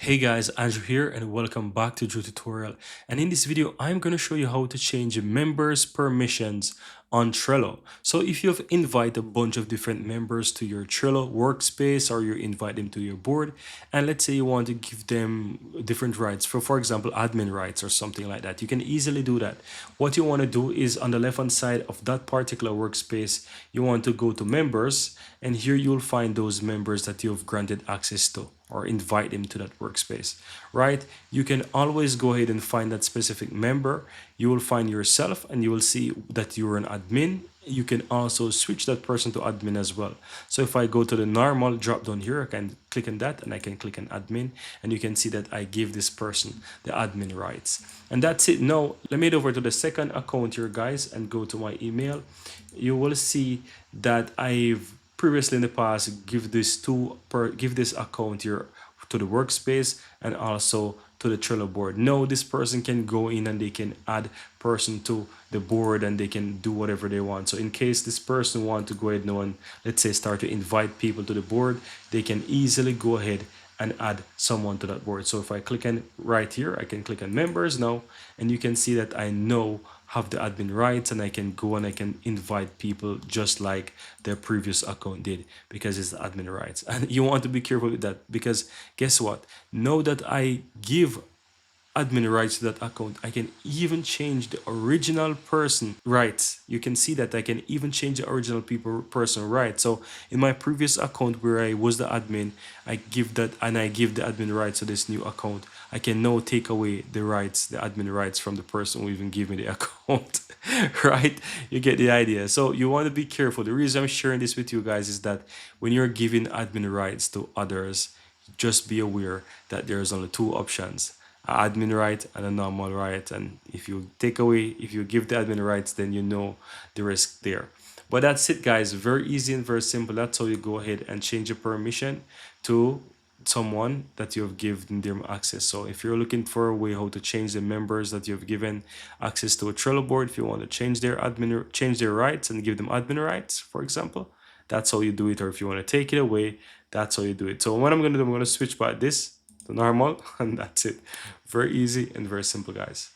Hey guys, Andrew here and welcome back to Drew Tutorial. And in this video, I'm going to show you how to change members' permissions on Trello. So if you've invited a bunch of different members to your Trello workspace or you invite them to your board, and let's say you want to give them different rights, for example, admin rights or something like that, you can easily do that. What you want to do is on the left hand side of that particular workspace, you want to go to members, and here you'll find those members that you've granted access to or invite them to that workspace, right? You can always go ahead and find that specific member. You will find yourself and you will see that you're an admin. You can also switch that person to admin as well. So if I go to the normal drop down here, I can click on that and I can click on admin, and you can see that I give this person the admin rights. And that's it. Now let me head over to the second account here, guys, and go to my email. You will see that I've previously in the past give this account here to the workspace and also to the Trello board. Now this person can go in and they can add person to the board and they can do whatever they want. So in case this person want to go ahead now and let's say start to invite people to the board, they can easily go ahead and add someone to that board. So if I click on right here, I can click on members now, and you can see that I know have the admin rights, and I can go and I can invite people just like their previous account did because it's the admin rights. And you want to be careful with that because guess what? Now that I give admin rights to that account, I can even change the original person rights. You can see that I can even change the original person rights. So in my previous account where I was the admin, I give the admin rights to this new account. I can now take away the rights, the admin rights from the person who even gave me the account. Right? You get the idea. So you want to be careful. The reason I'm sharing this with you guys is that when you're giving admin rights to others, just be aware that there's only two options: admin right and a normal right. And if you give the admin rights, then you know the risk there. But that's it, guys. Very easy and very simple. That's how you go ahead and change your permission to someone that you have given them access. So if you're looking for a way how to change the members that you've given access to a Trello board, if you want to change their rights and give them admin rights, for example, that's how you do it. Or if you want to take it away, that's how you do it. So what I'm going to do, I'm going to switch back this to normal, and that's it. Very easy and very simple, guys.